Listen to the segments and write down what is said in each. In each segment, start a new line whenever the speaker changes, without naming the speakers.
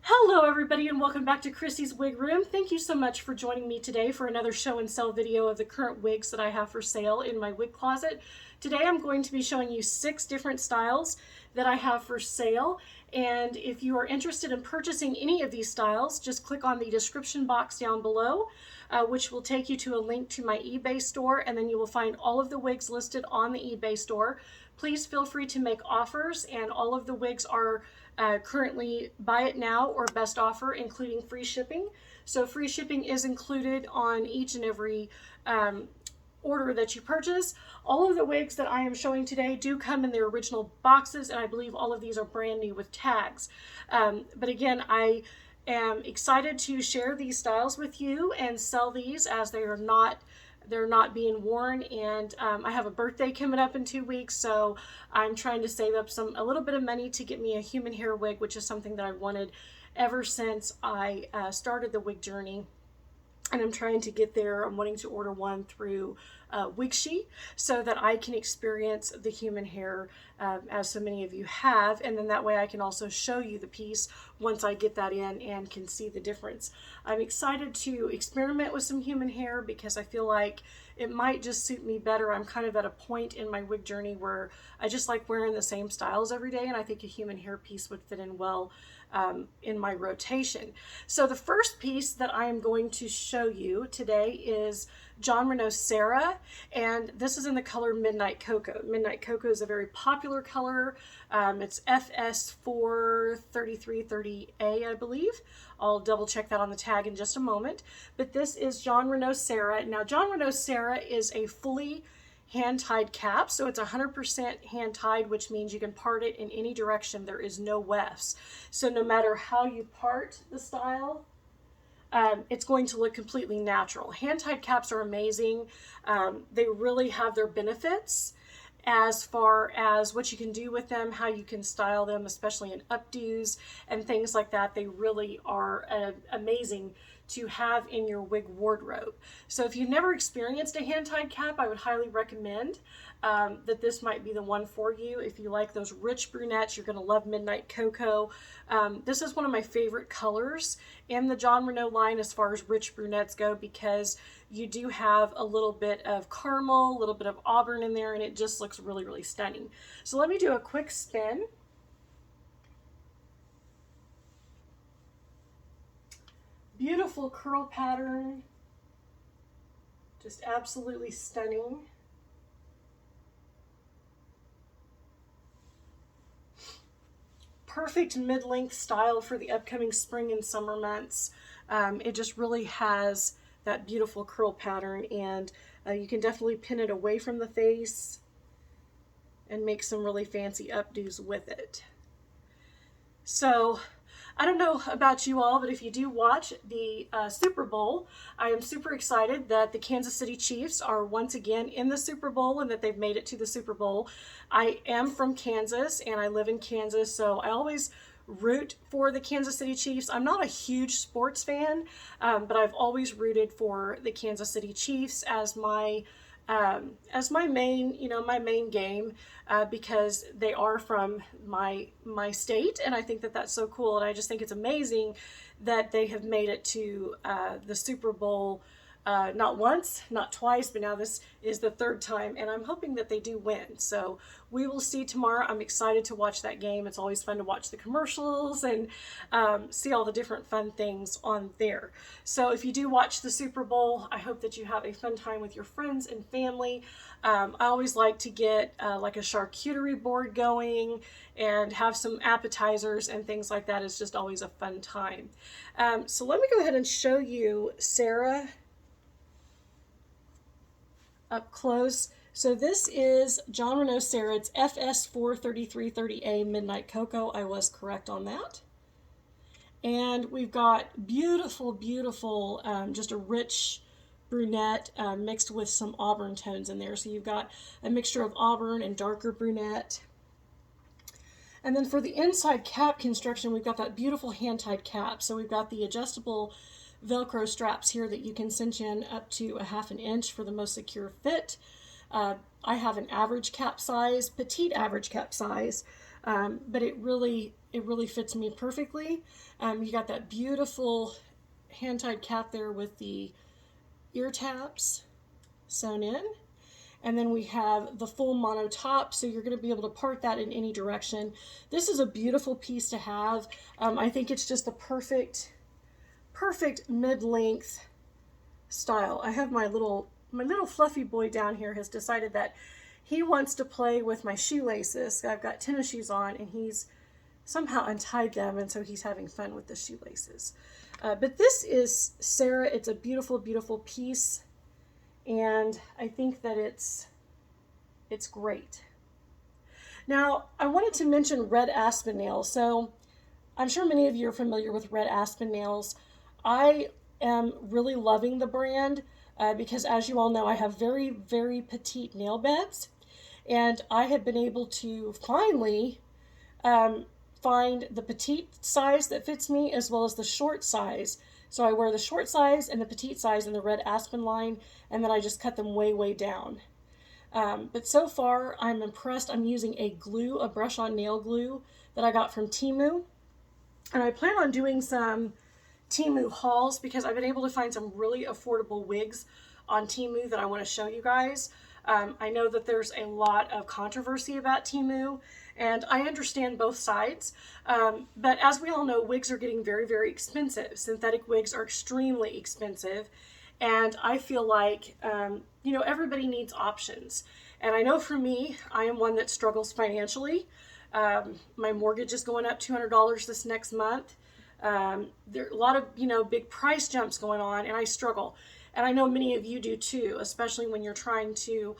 Hello everybody and welcome back to Chrissy's Wig Room. Thank you so much for joining me today for another show and sell video of the current wigs that I have for sale in my wig closet. Today I'm going to be showing you 6 different styles that I have for sale, and if you are interested in purchasing any of these styles, just click on the description box down below, which will take you to a link to my eBay store, and then you will find all of the wigs listed on the eBay store. Please feel free to make offers, and all of the wigs are currently buy it now or best offer, including free shipping. So free shipping is included on each and every order that you purchase. All of the wigs that I am showing today do come in their original boxes, and I believe all of these are brand new with tags. But again, I am excited to share these styles with you and sell these as they're not being worn, and I have a birthday coming up in 2 weeks, so I'm trying to save up a little bit of money to get me a human hair wig, which is something that I've wanted ever since I started the wig journey. And I'm trying to get there. I'm wanting to order one through Wigsy so that I can experience the human hair as so many of you have, and then that way I can also show you the piece once I get that in and can see the difference. I'm excited to experiment with some human hair because I feel like it might just suit me better. I'm kind of at a point in my wig journey where I just like wearing the same styles every day, and I think a human hair piece would fit in well in my rotation. So the first piece that I am going to show you today is Jon Renau's Sarah, and this is in the color Midnight Cocoa. Midnight Cocoa is a very popular color. It's FS43330A, I believe. I'll double check that on the tag in just a moment. But this is Jon Renau's Sarah. Now, Jon Renau's Sarah is a fully hand-tied cap, so it's 100% hand-tied, which means you can part it in any direction. There is no wefts. So no matter how you part the style, it's going to look completely natural. Hand-tied caps are amazing. They really have their benefits as far as what you can do with them, how you can style them, especially in updos and things like that. They really are amazing to have in your wig wardrobe. So if you've never experienced a hand-tied cap, I would highly recommend that this might be the one for you. If you like those rich brunettes, you're going to love Midnight Cocoa. This is one of my favorite colors in the Jon Renau line as far as rich brunettes go, because you do have a little bit of caramel, a little bit of auburn in there, and it just looks really, really stunning. So let me do a quick spin. Beautiful curl pattern, just absolutely stunning. Perfect mid-length style for the upcoming spring and summer months. It just really has that beautiful curl pattern, and you can definitely pin it away from the face and make some really fancy updos with it. So I don't know about you all, but if you do watch the Super Bowl, I am super excited that the Kansas City Chiefs are once again in the Super Bowl and that they've made it to the Super Bowl. I am from Kansas and I live in Kansas, so I always root for the Kansas City Chiefs. I'm not a huge sports fan, but I've always rooted for the Kansas City Chiefs as my main, my main game, because they are from my state, and I think that that's so cool, and I just think it's amazing that they have made it to the Super Bowl, not once, not twice, but now this is the 3rd time, and I'm hoping that they do win. So we will see tomorrow. I'm excited to watch that game. It's always fun to watch the commercials and see all the different fun things on there. So if you do watch the Super Bowl, I hope that you have a fun time with your friends and family. I always like to get like a charcuterie board going and have some appetizers and things like that. It's just always a fun time. So let me go ahead and show you Sarah up close. So this is Jon Renau's Sarah. It's FS43330A Midnight Cocoa. I was correct on that. And we've got beautiful, beautiful, just a rich brunette mixed with some auburn tones in there. So you've got a mixture of auburn and darker brunette. And then for the inside cap construction, we've got that beautiful hand-tied cap. So we've got the adjustable Velcro straps here that you can cinch in up to a 1/2 inch for the most secure fit. I have an average cap size, petite average cap size, but it really fits me perfectly. You got that beautiful hand-tied cap there with the ear taps sewn in. And then we have the full mono top, so you're going to be able to part that in any direction. This is a beautiful piece to have. I think it's just the perfect mid-length style. I have my little fluffy boy down here has decided that he wants to play with my shoelaces. I've got tennis shoes on, and he's somehow untied them, and so he's having fun with the shoelaces. But this is Sarah. It's a beautiful, beautiful piece. And I think that it's great. Now, I wanted to mention Red Aspen nails. So I'm sure many of you are familiar with Red Aspen nails. I am really loving the brand because, as you all know, I have very, very petite nail beds. And I have been able to finally find the petite size that fits me as well as the short size. So I wear the short size and the petite size in the Red Aspen line, and then I just cut them way, way down. But so far, I'm impressed. I'm using a brush-on nail glue that I got from Temu. And I plan on doing some Temu hauls because I've been able to find some really affordable wigs on Temu that I want to show you guys. I know that there's a lot of controversy about Temu, and I understand both sides. But as we all know, wigs are getting very, very expensive. Synthetic wigs are extremely expensive. And I feel like, everybody needs options. And I know for me, I am one that struggles financially. My mortgage is going up $200 this next month. There are a lot of, big price jumps going on, and I struggle. And I know many of you do too, especially when you're trying to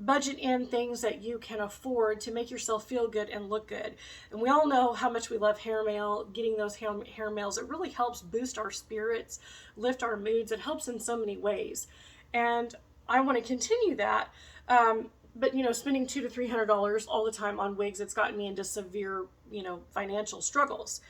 budget in things that you can afford to make yourself feel good and look good. And we all know how much we love hair mail, getting those hair mails. It really helps boost our spirits, lift our moods. It helps in so many ways. And I want to continue that. But, spending $200 to $300 all the time on wigs, it's gotten me into severe, financial struggles.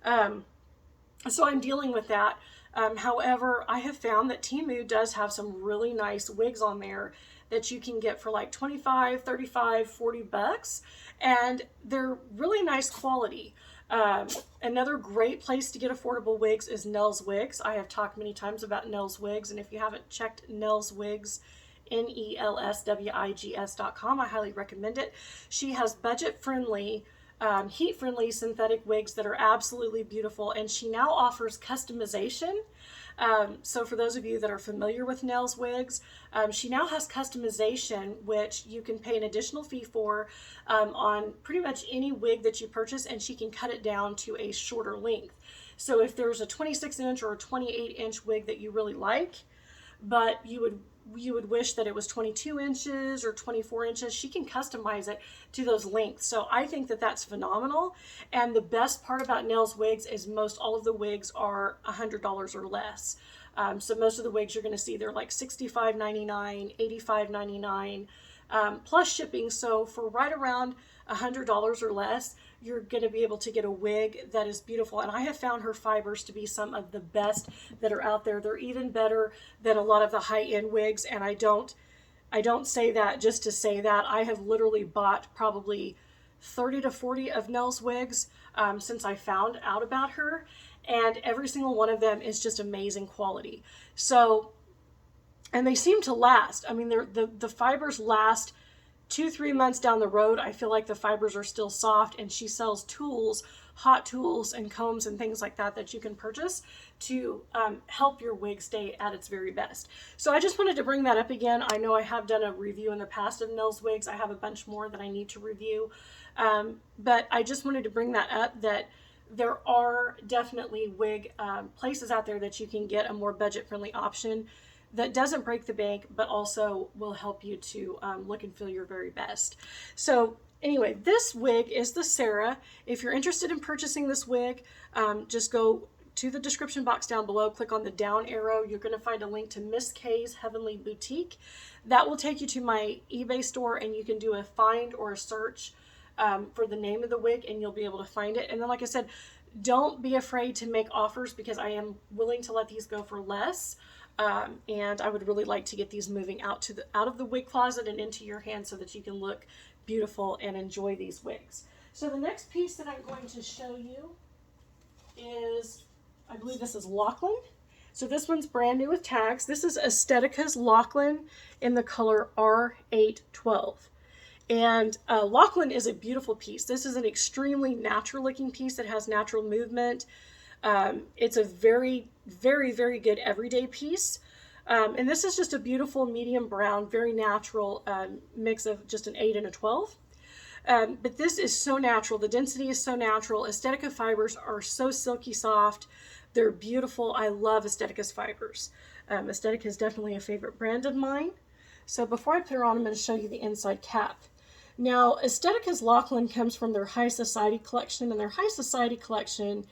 So I'm dealing with that. However, I have found that Temu does have some really nice wigs on there that you can get for like 25, 35, 40 bucks. And they're really nice quality. Another great place to get affordable wigs is Nell's Wigs. I have talked many times about Nell's Wigs. And if you haven't checked Nell's Wigs, NELSWIGS.com, I highly recommend it. She has budget-friendly, heat-friendly synthetic wigs that are absolutely beautiful, and she now offers customization. So for those of you that are familiar with Nell's Wigs, she now has customization, which you can pay an additional fee for on pretty much any wig that you purchase, and she can cut it down to a shorter length. So if there's a 26-inch or a 28-inch wig that you really like, but you would wish that it was 22 inches or 24 inches, she can customize it to those lengths. So I think that that's phenomenal. And the best part about Nell's Wigs is most all of the wigs are $100 or less. So most of the wigs you're going to see, they're like $65.99, $85.99, plus shipping. So for right around $100 or less, you're going to be able to get a wig that is beautiful. And I have found her fibers to be some of the best that are out there. They're even better than a lot of the high-end wigs. And I don't say that just to say that. I have literally bought probably 30 to 40 of Nell's Wigs since I found out about her. And every single one of them is just amazing quality. So, and they seem to last. I mean, the fibers last 2-3 months down the road. I feel like the fibers are still soft, and she sells tools, hot tools and combs and things like that that you can purchase to help your wig stay at its very best. So I just wanted to bring that up again. I know I have done a review in the past of Nell's Wigs. I have a bunch more that I need to review. But I just wanted to bring that up, that there are definitely wig places out there that you can get a more budget-friendly option that doesn't break the bank, but also will help you to look and feel your very best. So anyway, this wig is the Sarah. If you're interested in purchasing this wig, just go to the description box down below, click on the down arrow. You're gonna find a link to Miss K's Heavenly Boutique. That will take you to my eBay store, and you can do a find or a search for the name of the wig, and you'll be able to find it. And then, like I said, don't be afraid to make offers, because I am willing to let these go for less. And I would really like to get these moving out of the wig closet and into your hand so that you can look beautiful and enjoy these wigs. So the next piece that I'm going to show you is, I believe this is Lachlan. So this one's brand new with tags. This is Aesthetica's Lachlan in the color R812. And Lachlan is a beautiful piece. This is an extremely natural looking piece that has natural movement. It's a very, very, very good everyday piece. And this is just a beautiful medium brown, very natural mix of just an 8 and a 12. But this is so natural. The density is so natural. Aesthetica fibers are so silky soft. They're beautiful. I love Aesthetica's fibers. Aesthetica is definitely a favorite brand of mine. So before I put her on, I'm going to show you the inside cap. Now, Aesthetica's Lachlan comes from their High Society collection, and their High Society collection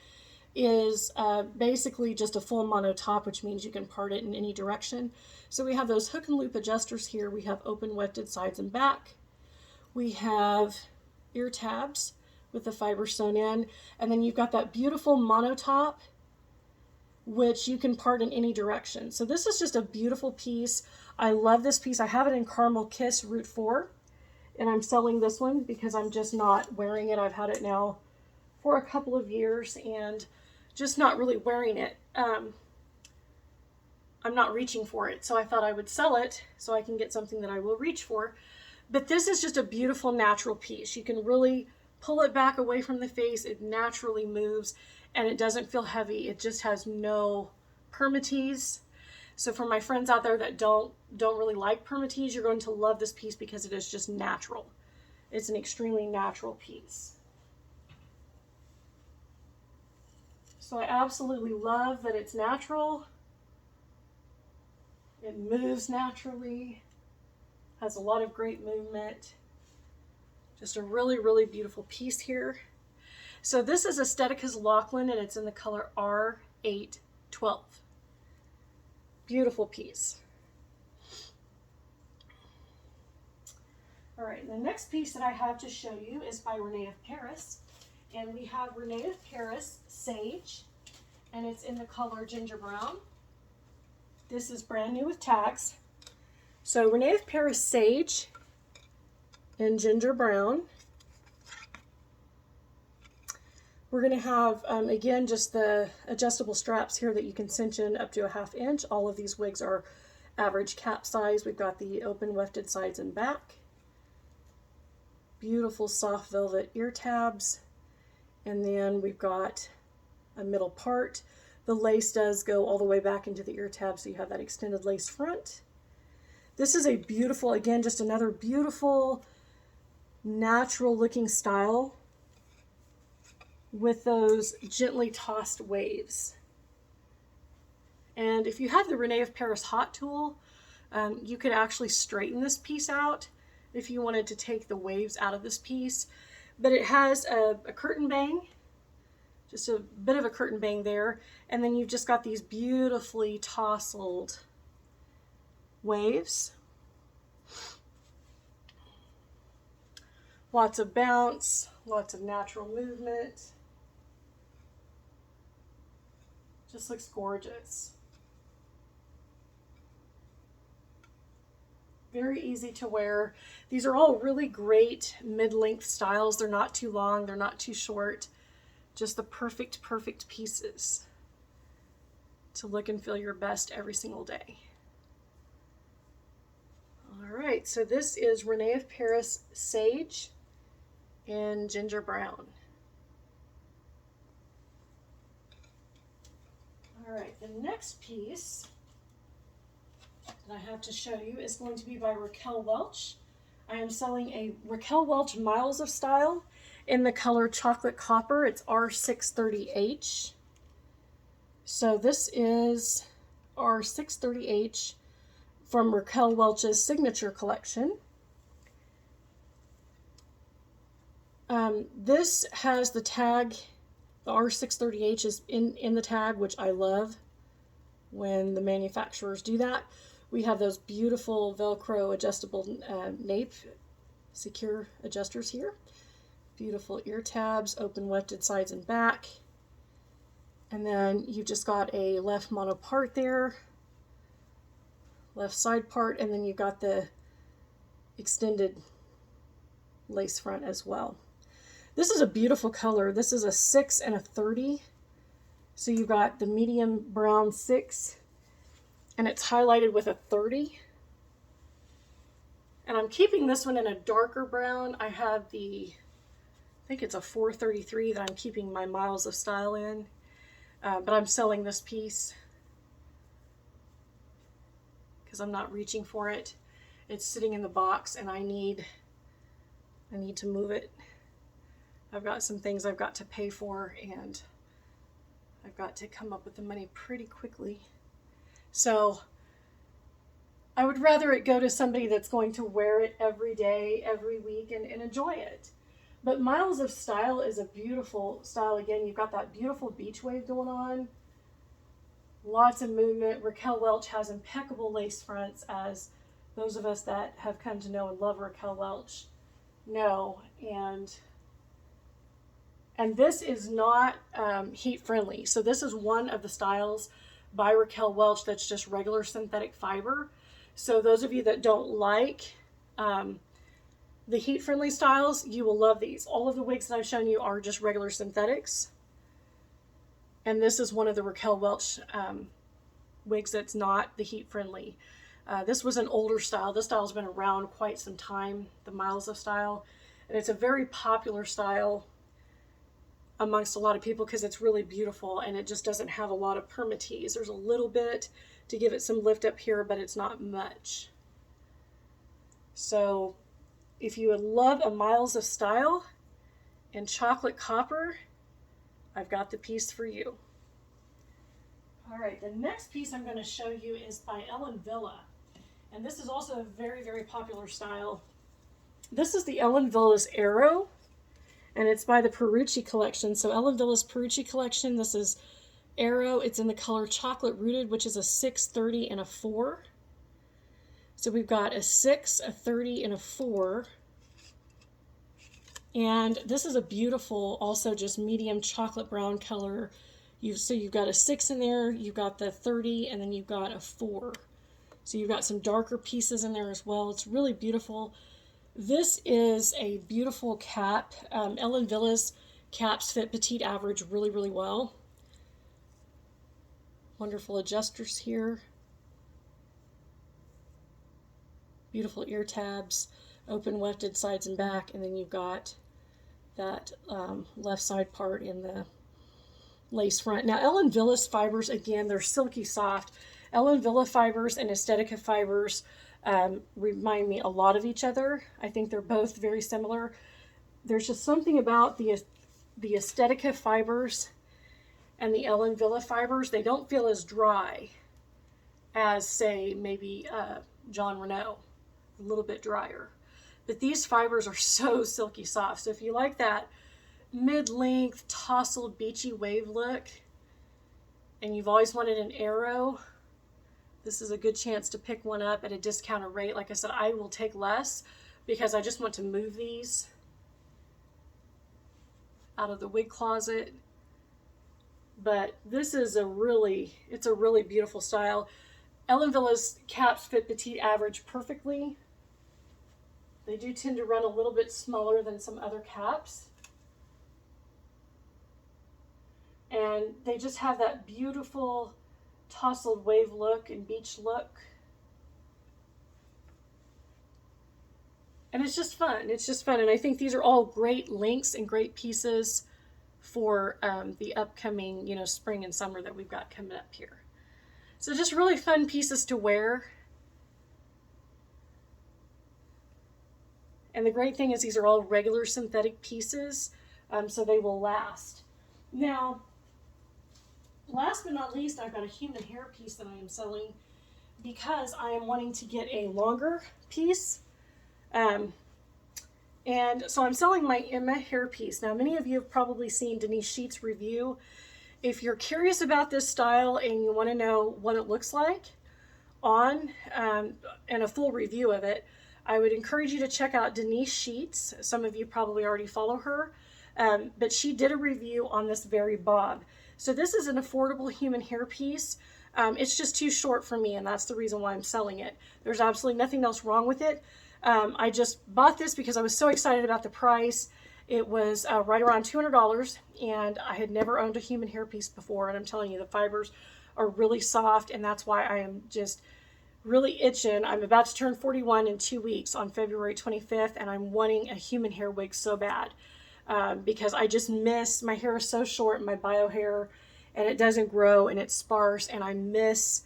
is basically just a full mono top, which means you can part it in any direction. So we have those hook and loop adjusters here. We have open wefted sides and back. We have ear tabs with the fiber sewn in, and then you've got that beautiful mono top, which you can part in any direction. So this is just a beautiful piece. I love this piece. I have it in Caramel Kiss Route 4, and I'm selling this one because I'm just not wearing it. I've had it now for a couple of years and just not really wearing it. I'm not reaching for it, so I thought I would sell it so I can get something that I will reach for. But this is just a beautiful natural piece. You can really pull it back away from the face. It naturally moves and it doesn't feel heavy. It just has no permatease. So for my friends out there that don't really like permatease, you're going to love this piece because it is just natural. It's an extremely natural piece. So I absolutely love that it's natural. It moves naturally. Has a lot of great movement. Just a really, really beautiful piece here. So this is Aesthetica's Lachlan, and it's in the color R812. Beautiful piece. All right, the next piece that I have to show you is by Renee of Paris. And we have Renee of Paris Sage, and it's in the color ginger brown. This is brand new with tags. So Renee of Paris Sage in ginger brown. We're going to have, again, just the adjustable straps here that you can cinch in up to a 1/2 inch. All of these wigs are average cap size. We've got the open wefted sides and back. Beautiful soft velvet ear tabs. And then we've got a middle part. The lace does go all the way back into the ear tab, so you have that extended lace front. This is a beautiful, again, just another beautiful, natural looking style with those gently tossed waves. And if you have the Renee of Paris hot tool, you could actually straighten this piece out if you wanted to take the waves out of this piece. But it has a curtain bang, just a bit of a curtain bang there. And then you've just got these beautifully tousled waves. Lots of bounce, lots of natural movement. Just looks gorgeous. Very easy to wear. These are all really great mid-length styles. They're not too long, they're not too short. Just the perfect, perfect pieces to look and feel your best every single day. All right, so this is Renee of Paris Sage in ginger brown. All right, the next piece that I have to show you is going to be by Raquel Welch. I am selling a Raquel Welch Miles of Style in the color chocolate copper. It's R630H. So this is R630H from Raquel Welch's signature collection. This has the tag, the R630H is in the tag, which I love when the manufacturers do that. We have those beautiful Velcro adjustable nape secure adjusters here. Beautiful ear tabs, open wefted sides and back. And then you've just got a left mono part there, left side part, and then you've got the extended lace front as well. This is a beautiful color. This is a 6 and a 30. So you've got the medium brown 6 and it's highlighted with a 30. And I'm keeping this one in a darker brown. I have I think it's a 433 that I'm keeping my Miles of Style in. But I'm selling this piece because I'm not reaching for it. It's sitting in the box and I need to move it. I've got some things I've got to pay for and I've got to come up with the money pretty quickly. So I would rather it go to somebody that's going to wear it every day, every week, and enjoy it. But Miles of Style is a beautiful style. Again, you've got that beautiful beach wave going on. Lots of movement. Raquel Welch has impeccable lace fronts, as those of us that have come to know and love Raquel Welch know. And this is not heat friendly. So this is one of the styles by Raquel Welch that's just regular synthetic fiber. So those of you that don't like the heat friendly styles, you will love these. All of the wigs that I've shown you are just regular synthetics. And this is one of the Raquel Welch wigs that's not the heat friendly. This was an older style. This style has been around quite some time, the Miles of Style. And it's a very popular style amongst a lot of people because it's really beautiful and it just doesn't have a lot of permatease. There's a little bit to give it some lift up here, but it's not much. So if you would love a Miles of Style in chocolate copper, I've got the piece for you. All right, the next piece I'm going to show you is by Ellen Wille. And this is also a very, very popular style. This is the Ellen Wille's Arrow, and it's by the Perucci collection. So Ellen Wille's Perucci collection, this is Arrow. It's in the color Chocolate Rooted, which is a 630 and a 4. So we've got a 6, a 30, and a 4. And this is a beautiful, also just medium chocolate brown color. So you've got a 6 in there, you've got the 30, and then you've got a 4. So you've got some darker pieces in there as well. It's really beautiful. This is a beautiful cap. Ellen Wille's caps fit petite average really, really well. Wonderful adjusters here. Beautiful ear tabs, open wefted sides and back, and then you've got that left side part in the lace front. Now Ellen Wille's fibers, again, they're silky soft. Ellen Wille fibers and Aesthetica fibers remind me a lot of each other. I think they're both very similar. There's just something about the Aesthetica fibers and the Ellen Wille fibers. They don't feel as dry as, say, maybe John Renau, a little bit drier. But these fibers are so silky soft. So if you like that mid-length, tousled, beachy wave look, and you've always wanted an arrow, this is a good chance to pick one up at a discounted rate. Like I said, I will take less because I just want to move these out of the wig closet. But this is it's a really beautiful style. Ellen Wille's caps fit petite average perfectly. They do tend to run a little bit smaller than some other caps. And they just have that beautiful tousled wave look and beach look. And it's just fun. It's just fun. And I think these are all great links and great pieces for the upcoming, spring and summer that we've got coming up here. So just really fun pieces to wear. And the great thing is these are all regular synthetic pieces, so they will last. Now, last but not least, I've got a human hair piece that I am selling because I am wanting to get a longer piece. And so I'm selling my Emma hair piece. Now, many of you have probably seen Denise Sheets' review. If you're curious about this style and you want to know what it looks like on, and a full review of it, I would encourage you to check out Denise Sheets. Some of you probably already follow her, but she did a review on this very bob. So this is an affordable human hair piece. It's just too short for me, and that's the reason why I'm selling it. There's absolutely nothing else wrong with it. I just bought this because I was so excited about the price. It was right around $200, and I had never owned a human hairpiece before, and I'm telling you, the fibers are really soft, and that's why I am just really itching. I'm about to turn 41 in 2 weeks on February 25th, and I'm wanting a human hair wig so bad because I just miss, my hair is so short, my bio hair, and it doesn't grow, and it's sparse, and I miss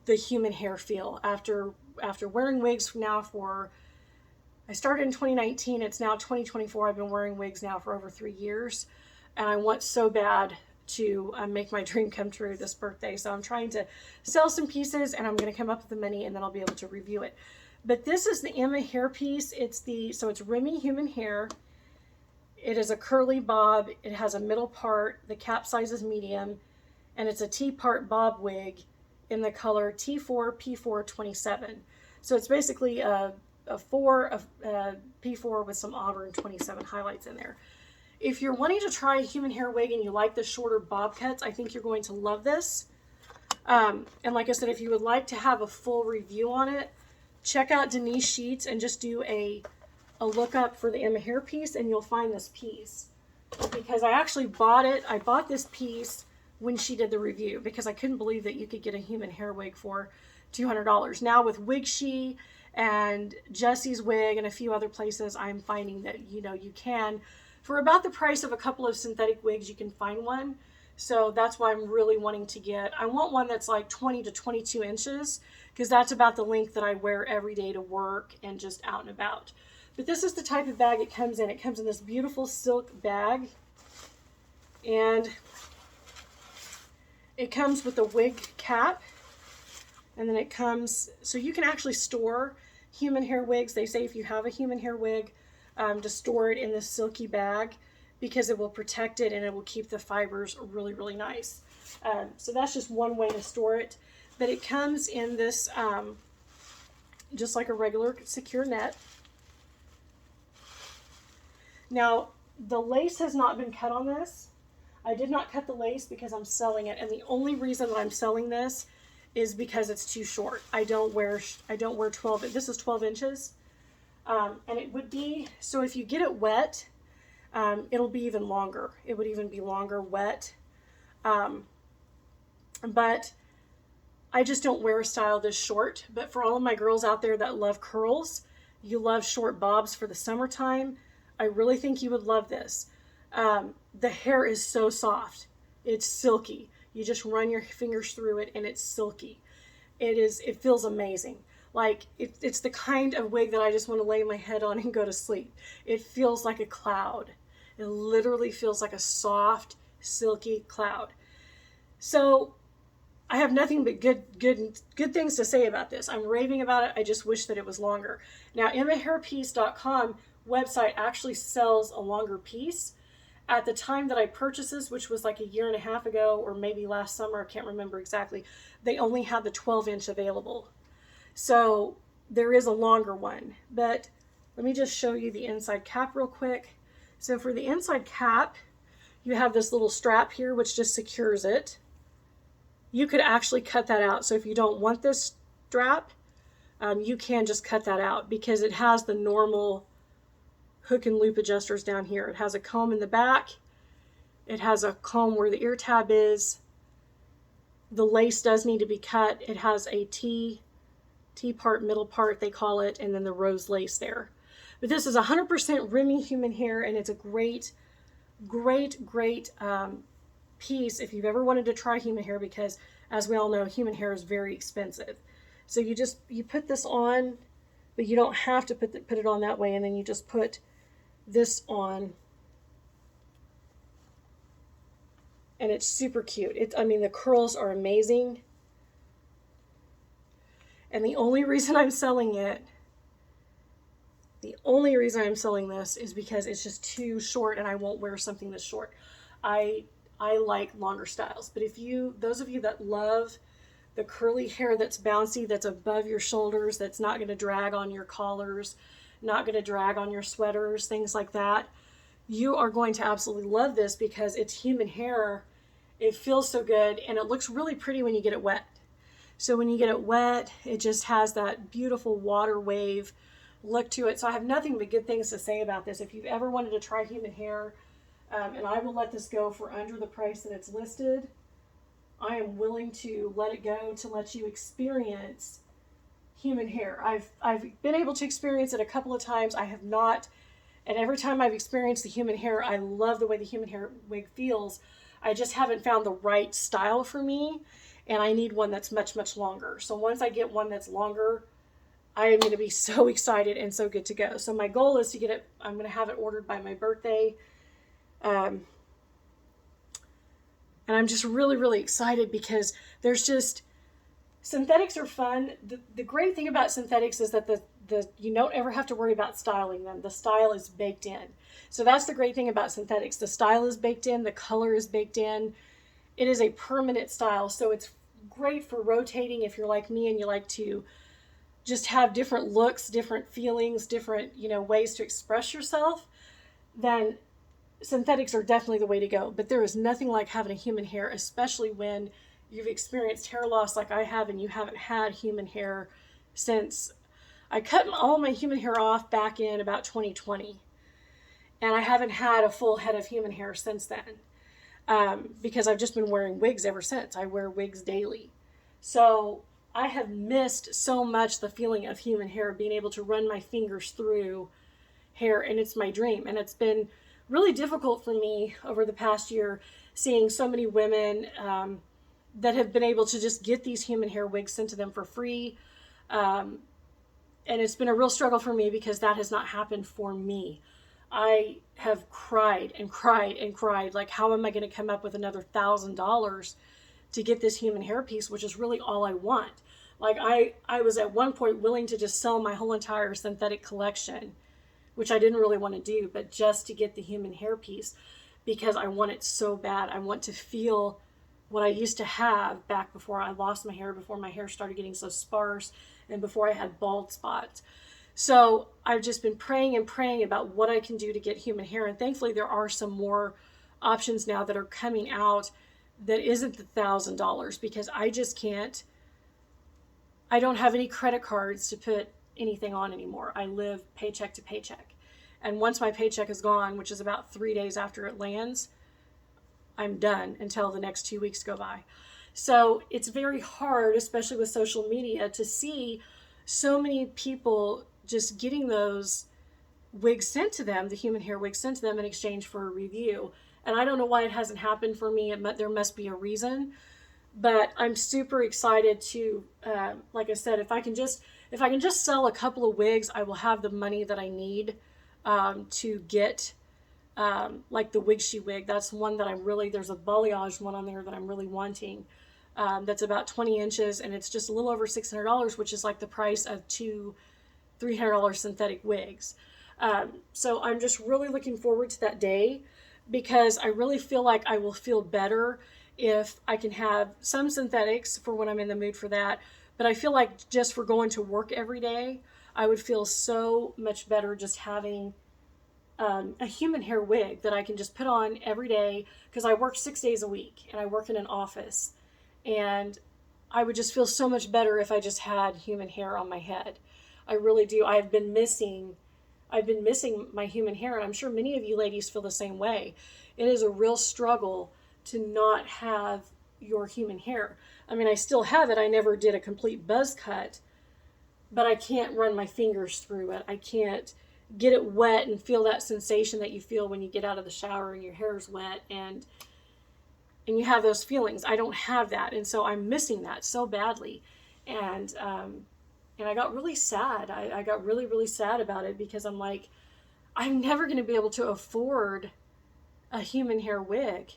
the human hair feel. After wearing wigs now for, I started in 2019, it's now 2024, I've been wearing wigs now for over 3 years, and I want so bad to make my dream come true this birthday. So I'm trying to sell some pieces, and I'm going to come up with the money, and then I'll be able to review it. But this is the Emma hairpiece. So it's Remy human hair. It is a curly bob. It has a middle part. The cap size is medium, and it's a T-part bob wig in the color T4 P4 27. So it's basically a P4 with some auburn 27 highlights in there. If you're wanting to try a human hair wig and you like the shorter bob cuts, I think you're going to love this. And like I said, if you would like to have a full review on it, check out Denise Sheets and just do a lookup for the Emma hairpiece, and you'll find this piece. Because I actually bought it. I bought this piece when she did the review because I couldn't believe that you could get a human hair wig for $200. Now with Wigshe and Jessie's Wig and a few other places, I'm finding that, you can, for about the price of a couple of synthetic wigs, you can find one. So that's why I'm really wanting to get, I want one that's like 20 to 22 inches because that's about the length that I wear every day to work and just out and about. But this is the type of bag it comes in. It comes in this beautiful silk bag, and it comes with a wig cap, and then it comes, so you can actually store human hair wigs. They say if you have a human hair wig, to store it in this silky bag because it will protect it and it will keep the fibers really, really nice. So that's just one way to store it. But it comes in this, just like a regular secure net. Now, the lace has not been cut on this. I did not cut the lace because I'm selling it. And the only reason that I'm selling this is because it's too short. I don't wear 12, this is 12 inches. And it would be, so if you get it wet, it'll be even longer. It would even be longer wet. But I just don't wear a style this short. But for all of my girls out there that love curls, you love short bobs for the summertime, I really think you would love this. The hair is so soft. It's silky. You just run your fingers through it and it's silky. It feels amazing. Like, it's the kind of wig that I just want to lay my head on and go to sleep. It feels like a cloud. It literally feels like a soft, silky cloud. So I have nothing but good things to say about this. I'm raving about it. I just wish that it was longer. Now, emmahairpiece.com website actually sells a longer piece. At the time that I purchased this, which was like a year and a half ago, or maybe last summer, I can't remember exactly, they only had the 12-inch available. So there is a longer one, but let me just show you the inside cap real quick. So for the inside cap, you have this little strap here, which just secures it. You could actually cut that out. So if you don't want this strap, you can just cut that out because it has the normal hook and loop adjusters down here. It has a comb in the back. It has a comb where the ear tab is. The lace does need to be cut. It has a T-part, middle part, they call it, and then the rose lace there. But this is 100% Remy human hair, and it's a great piece if you've ever wanted to try human hair because, as we all know, human hair is very expensive. So you put this on, but you don't have to put it on that way, and then you just put this on, and it's super cute. I mean, the curls are amazing. And the only reason I'm selling this is because it's just too short and I won't wear something this short. I like longer styles. But those of you that love the curly hair that's bouncy, that's above your shoulders, that's not going to drag on your collars, not going to drag on your sweaters, things like that, you are going to absolutely love this because it's human hair. It feels so good and it looks really pretty when you get it wet. So when you get it wet, it just has that beautiful water wave look to it. So I have nothing but good things to say about this. If you've ever wanted to try human hair, and I will let this go for under the price that it's listed, I am willing to let it go to let you experience human hair. I've been able to experience it a couple of times. I have not, and every time I've experienced the human hair, I love the way the human hair wig feels. I just haven't found the right style for me, and I need one that's much, much longer. So once I get one that's longer, I am going to be so excited and so good to go. So my goal is to get it, I'm going to have it ordered by my birthday. And I'm just really, really excited because there's just, synthetics are fun. The great thing about synthetics is that you don't ever have to worry about styling them. The style is baked in. So that's the great thing about synthetics. The style is baked in, the color is baked in. It is a permanent style. So it's great for rotating if you're like me and you like to just have different looks, different feelings, different, ways to express yourself. Then synthetics are definitely the way to go. But there is nothing like having a human hair, especially when you've experienced hair loss like I have and you haven't had human hair since I cut all my human hair off back in about 2020. And I haven't had a full head of human hair since then, because I've just been wearing wigs ever since. I wear wigs daily. So I have missed so much the feeling of human hair, being able to run my fingers through hair, and it's my dream. And it's been really difficult for me over the past year seeing so many women that have been able to just get these human hair wigs sent to them for free. And it's been a real struggle for me because that has not happened for me. I have cried and cried and cried. Like, how am I going to come up with another $1,000 to get this human hair piece, which is really all I want? Like, I was at one point willing to just sell my whole entire synthetic collection, which I didn't really want to do, but just to get the human hair piece because I want it so bad. I want to feel what I used to have back before I lost my hair, before my hair started getting so sparse, and before I had bald spots. So I've just been praying and praying about what I can do to get human hair. And thankfully there are some more options now that are coming out that isn't the $1,000, because I just can't, I don't have any credit cards to put anything on anymore. I live paycheck to paycheck. And once my paycheck is gone, which is about 3 days after it lands, I'm done until the next 2 weeks go by. So it's very hard, especially with social media, to see so many people just getting those wigs sent to them, the human hair wigs sent to them in exchange for a review. And I don't know why it hasn't happened for me. There must be a reason. But I'm super excited to, like I said, if I can just sell a couple of wigs, I will have the money that I need to get like the Wigshi wig. That's one that there's a balayage one on there that I'm really wanting. That's about 20 inches, and it's just a little over $600, which is like the price of two $300 synthetic wigs. So I'm just really looking forward to that day, because I really feel like I will feel better if I can have some synthetics for when I'm in the mood for that. But I feel like just for going to work every day, I would feel so much better just having a human hair wig that I can just put on every day, because I work 6 days a week and I work in an office, and I would just feel so much better if I just had human hair on my head. I really do. I've been missing my human hair, and I'm sure many of you ladies feel the same way. It is a real struggle to not have your human hair. I mean, I still have it. I never did a complete buzz cut, but I can't run my fingers through it. I can't get it wet and feel that sensation that you feel when you get out of the shower and your hair is wet and you have those feelings. I don't have that, and so I'm missing that so badly. And I got really sad. I got really, really sad about it, because I'm like, I'm never going to be able to afford a human hair wig.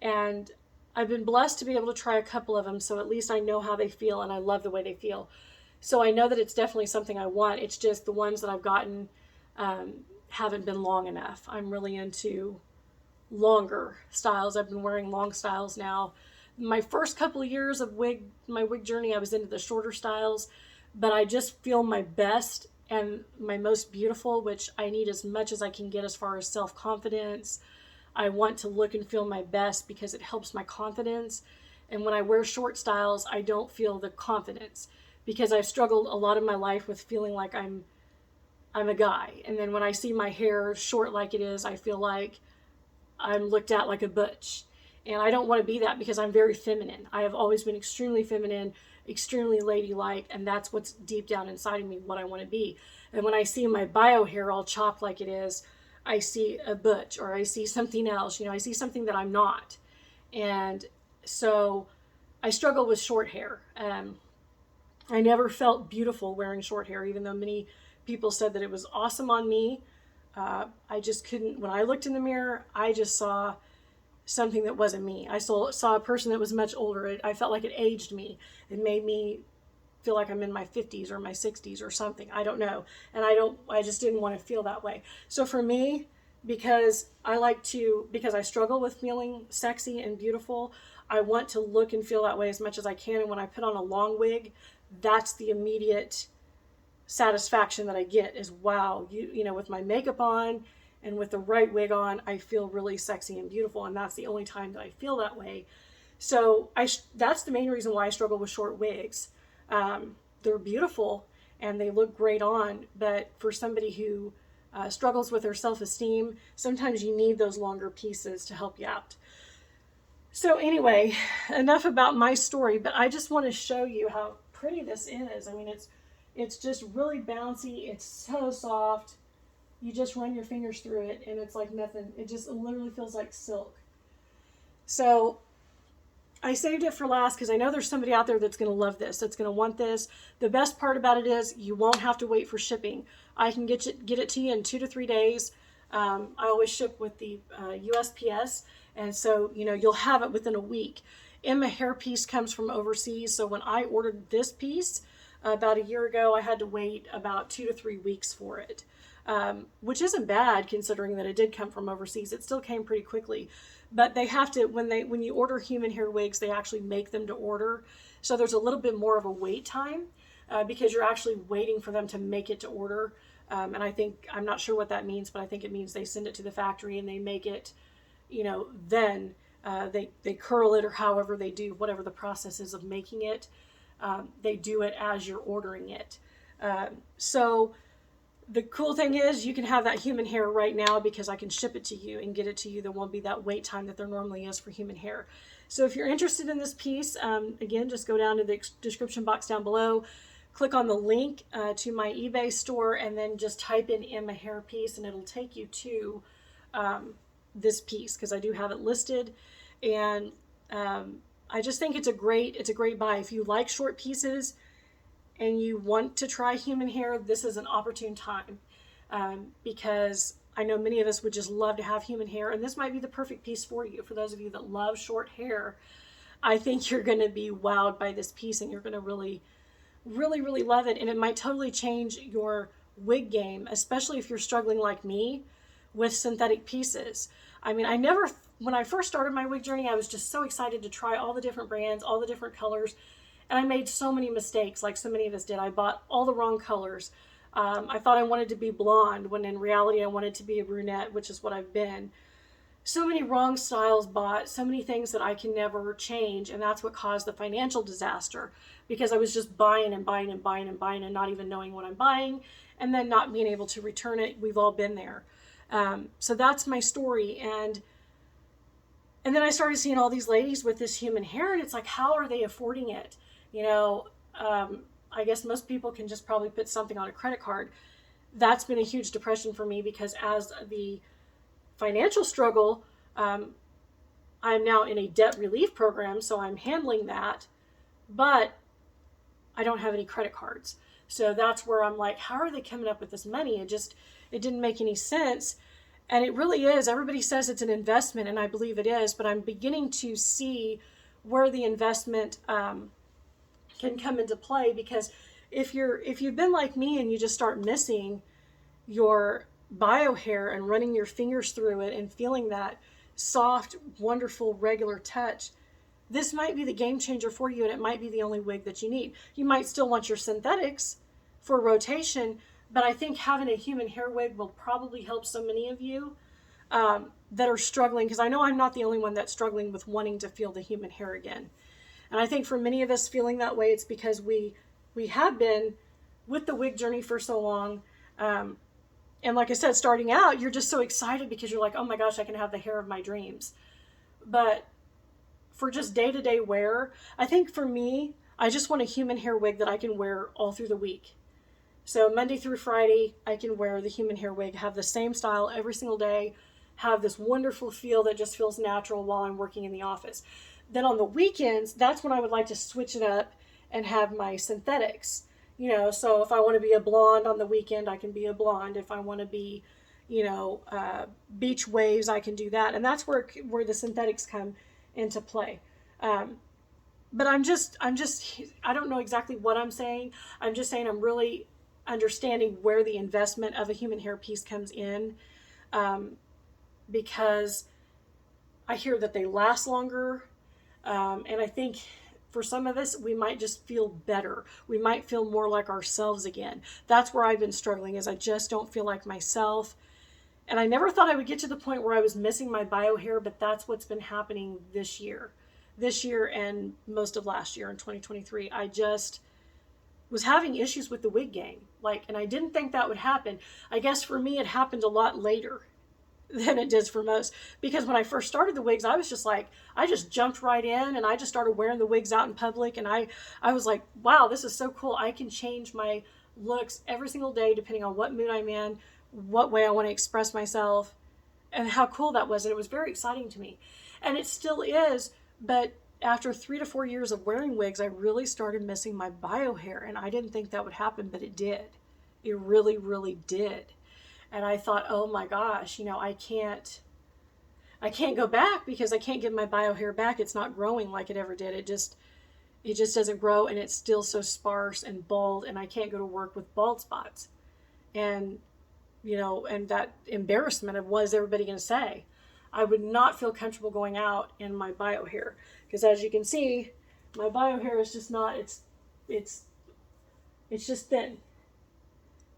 And I've been blessed to be able to try a couple of them, so at least I know how they feel, and I love the way they feel. So I know that it's definitely something I want. It's just the ones that I've gotten haven't been long enough. I'm really into longer styles. I've been wearing long styles now. My first couple of years of my wig journey, I was into the shorter styles, but I just feel my best and my most beautiful, which I need as much as I can get as far as self-confidence. I want to look and feel my best because it helps my confidence. And when I wear short styles, I don't feel the confidence, because I've struggled a lot of my life with feeling like I'm I'm a guy. And then when I see my hair short like it is, I feel like I'm looked at like a butch. And I don't want to be that because I'm very feminine. I have always been extremely feminine, extremely ladylike, and that's what's deep down inside of me, what I want to be. And when I see my bio hair all chopped like it is, I see a butch, or I see something else. I see something that I'm not. And so I struggle with short hair. I never felt beautiful wearing short hair, even though many people said that it was awesome on me. I just couldn't. When I looked in the mirror, I just saw something that wasn't me. I saw a person that was much older. I felt like it aged me. It made me feel like I'm in my 50s or my 60s or something. I don't know. And I just didn't want to feel that way. So for me, because I struggle with feeling sexy and beautiful, I want to look and feel that way as much as I can. And when I put on a long wig, that's the immediate satisfaction that I get is, wow, with my makeup on and with the right wig on, I feel really sexy and beautiful. And that's the only time that I feel that way. So that's the main reason why I struggle with short wigs. They're beautiful and they look great on, but for somebody who struggles with their self-esteem, sometimes you need those longer pieces to help you out. So anyway, enough about my story, but I just want to show you how pretty this is. I mean, it's just really bouncy. It's so soft. You just run your fingers through it and it's like nothing. It literally feels like silk. So I saved it for last because I know there's somebody out there that's going to love this, that's going to want this. The best part about it is you won't have to wait for shipping. I can get it to you in 2 to 3 days. I always ship with the USPS, and so you'll have it within a week. My hairpiece comes from overseas, so when I ordered this piece about a year ago, I had to wait about 2 to 3 weeks for it, which isn't bad considering that it did come from overseas. It still came pretty quickly. But they have to, when you order human hair wigs, they actually make them to order. So there's a little bit more of a wait time because you're actually waiting for them to make it to order. And I'm not sure what that means, but I think it means they send it to the factory and they make it, then they curl it or however they do, whatever the process is of making it. They do it as you're ordering it. So the cool thing is you can have that human hair right now because I can ship it to you and get it to you. There won't be that wait time that there normally is for human hair. So if you're interested in this piece, again, just go down to the description box down below, click on the link to my eBay store, and then just type in my hair piece and it'll take you to this piece because I do have it listed. And I just think it's a great buy. If you like short pieces and you want to try human hair, this is an opportune time because I know many of us would just love to have human hair, and this might be the perfect piece for you. For those of you that love short hair, I think you're going to be wowed by this piece and you're going to really, really, really love it. And it might totally change your wig game, especially if you're struggling like me with synthetic pieces. I mean, when I first started my wig journey, I was just so excited to try all the different brands, all the different colors. And I made so many mistakes, like so many of us did. I bought all the wrong colors. I thought I wanted to be blonde, when in reality I wanted to be a brunette, which is what I've been. So many wrong styles bought, so many things that I can never change. And that's what caused the financial disaster, because I was just buying and buying and buying and buying and not even knowing what I'm buying, and then not being able to return it. We've all been there. So that's my story. And then I started seeing all these ladies with this human hair, and it's like, how are they affording it? I guess most people can just probably put something on a credit card. That's been a huge depression for me because as the financial struggle, I'm now in a debt relief program, so I'm handling that, but I don't have any credit cards. So that's where I'm like, how are they coming up with this money? It didn't make any sense. And it really is. Everybody says it's an investment, and I believe it is, but I'm beginning to see where the investment can come into play, because if you've been like me and you just start missing your bio hair and running your fingers through it and feeling that soft, wonderful, regular touch, this might be the game changer for you, and it might be the only wig that you need. You might still want your synthetics for rotation, but I think having a human hair wig will probably help so many of you that are struggling, because I know I'm not the only one that's struggling with wanting to feel the human hair again. And I think for many of us feeling that way, it's because we have been with the wig journey for so long. And like I said, starting out, you're just so excited because you're like, oh my gosh, I can have the hair of my dreams. But for just day-to-day wear, I think for me, I just want a human hair wig that I can wear all through the week. So Monday through Friday, I can wear the human hair wig, have the same style every single day, have this wonderful feel that just feels natural while I'm working in the office. Then on the weekends, that's when I would like to switch it up and have my synthetics. You know, so if I want to be a blonde on the weekend, I can be a blonde. If I want to be, beach waves, I can do that. And that's where the synthetics come into play. But I don't know exactly what I'm saying. I'm just saying I'm really understanding where the investment of a human hair piece comes in, because I hear that they last longer. And I think for some of us, we might just feel better. We might feel more like ourselves again. That's where I've been struggling, is I just don't feel like myself. And I never thought I would get to the point where I was missing my bio hair, but that's what's been happening this year and most of last year in 2023. I just was having issues with the wig game. And I didn't think that would happen. I guess for me, it happened a lot later than it does for most, because when I first started the wigs, I was just like, I just jumped right in and I just started wearing the wigs out in public. And I was like, wow, this is so cool. I can change my looks every single day, depending on what mood I'm in, what way I want to express myself, and how cool that was. And it was very exciting to me. And it still is. But after 3 to 4 years of wearing wigs, I really started missing my bio hair. And I didn't think that would happen, but it did. It really, really did. And I thought, oh my gosh, I can't go back because I can't get my bio hair back. It's not growing like it ever did. It just doesn't grow, and it's still so sparse and bald, and I can't go to work with bald spots. And, and that embarrassment of what is everybody going to say? I would not feel comfortable going out in my bio hair, because as you can see, my bio hair is just not, it's just thin.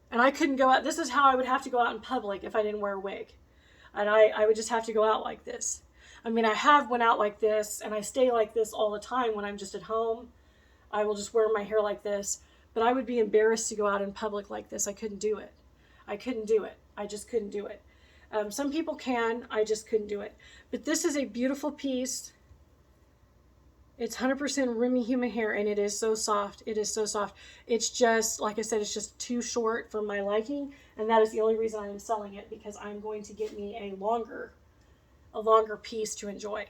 And I couldn't go out. This is how I would have to go out in public if I didn't wear a wig. And I would just have to go out like this. I mean, I have went out like this, and I stay like this all the time when I'm just at home. I will just wear my hair like this. But I would be embarrassed to go out in public like this. I couldn't do it. I just couldn't do it. Some people can. I just couldn't do it. But this is a beautiful piece. It's 100% roomy human hair, and it is so soft. It is so soft. It's just, like I said, it's just too short for my liking, and that is the only reason I am selling it, because I'm going to get me a longer piece to enjoy.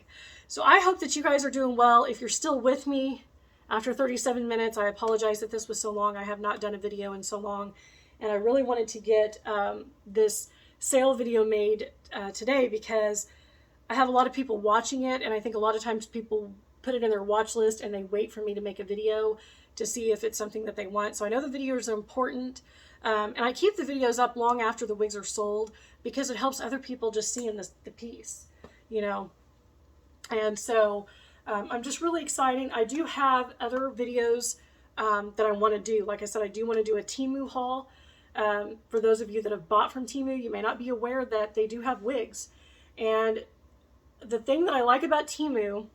So I hope that you guys are doing well. If you're still with me after 37 minutes, I apologize that this was so long. I have not done a video in so long, and I really wanted to get this sale video made today, because I have a lot of people watching it, and I think a lot of times people put it in their watch list and they wait for me to make a video to see if it's something that they want. So I know the videos are important, and I keep the videos up long after the wigs are sold, because it helps other people just seeing the piece, and so I'm just really excited. I do have other videos that I want to do. Like I said, I do want to do a Temu haul. For those of you that have bought from Temu, you may not be aware that they do have wigs, and the thing that I like about Temu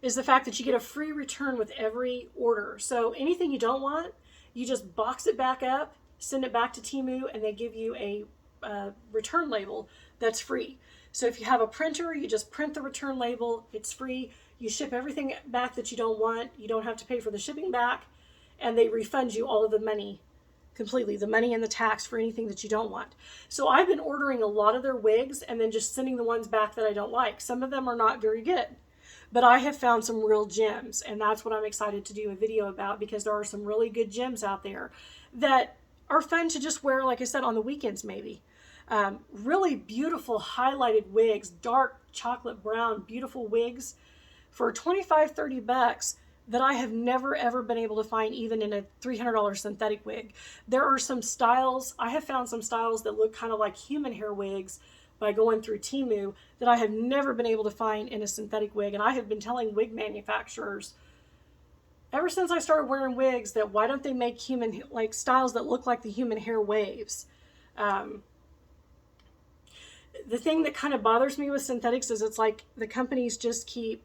is the fact that you get a free return with every order. So anything you don't want, you just box it back up, send it back to Temu, and they give you a return label that's free. So if you have a printer, you just print the return label, it's free. You ship everything back that you don't want. You don't have to pay for the shipping back, and they refund you all of the money completely, the money and the tax for anything that you don't want. So I've been ordering a lot of their wigs and then just sending the ones back that I don't like. Some of them are not very good, but I have found some real gems, and that's what I'm excited to do a video about, because there are some really good gems out there that are fun to just wear, like I said, on the weekends maybe. Really beautiful highlighted wigs, dark chocolate brown, beautiful wigs for 25, 30 bucks that I have never ever been able to find even in a $300 synthetic wig. There are some styles, I have found some styles that look kind of like human hair wigs by going through Temu that I have never been able to find in a synthetic wig. And I have been telling wig manufacturers ever since I started wearing wigs that why don't they make styles that look like the human hair waves? The thing that kind of bothers me with synthetics is it's like the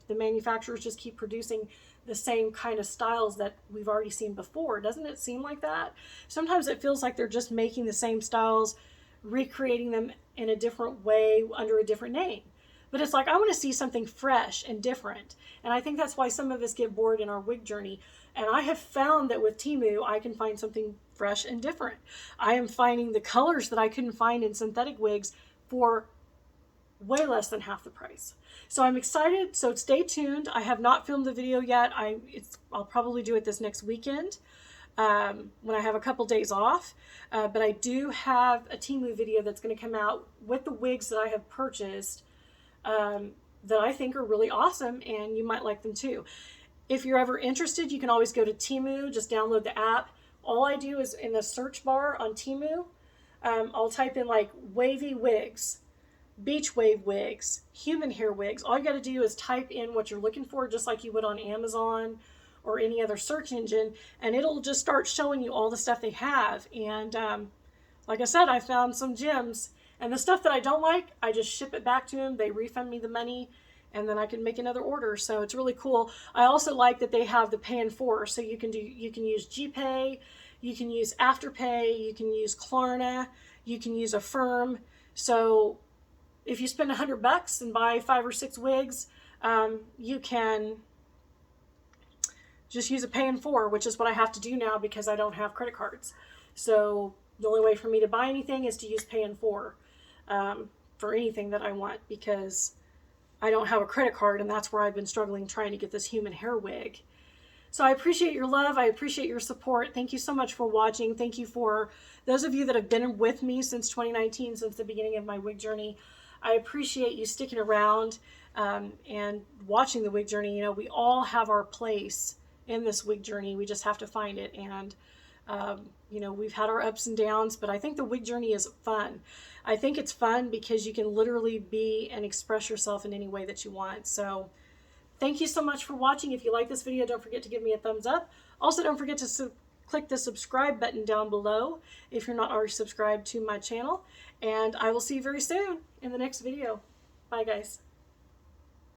manufacturers just keep producing the same kind of styles that we've already seen before. Doesn't it seem like that? Sometimes it feels like they're just making the same styles, recreating them in a different way under a different name. But it's like, I want to see something fresh and different. And I think that's why some of us get bored in our wig journey. And I have found that with Temu, I can find something fresh and different. I am finding the colors that I couldn't find in synthetic wigs for way less than half the price. So I'm excited. So stay tuned. I have not filmed the video yet. I'll probably do it this next weekend when I have a couple days off. But I do have a Temu video that's going to come out with the wigs that I have purchased that I think are really awesome, and you might like them too. If you're ever interested, you can always go to Temu. Just download the app. All I do is in the search bar on Temu, I'll type in like wavy wigs, beach wave wigs, human hair wigs. All you got to do is type in what you're looking for, just like you would on Amazon or any other search engine, and it'll just start showing you all the stuff they have. And like I said, I found some gems, and the stuff that I don't like, I just ship it back to them. They refund me the money, and then I can make another order. So it's really cool. I also like that they have the pay in 4, so you can use GPay, you can use Afterpay, you can use Klarna, you can use Affirm. So if you spend $100 and buy 5 or 6 wigs, you can just use a pay in 4, which is what I have to do now because I don't have credit cards. So the only way for me to buy anything is to use pay in 4 for anything that I want, because I don't have a credit card, and that's where I've been struggling trying to get this human hair wig. So I appreciate your love. I appreciate your support. Thank you so much for watching. Thank you for those of you that have been with me since 2019, since the beginning of my wig journey. I appreciate you sticking around and watching the wig journey. You know, we all have our place in this wig journey. We just have to find it. And, you know, we've had our ups and downs, but I think the wig journey is fun. I think it's fun because you can literally be and express yourself in any way that you want. So thank you so much for watching. If you like this video, don't forget to give me a thumbs up. Also, don't forget to click the subscribe button down below if you're not already subscribed to my channel. And I will see you very soon in the next video. Bye, guys.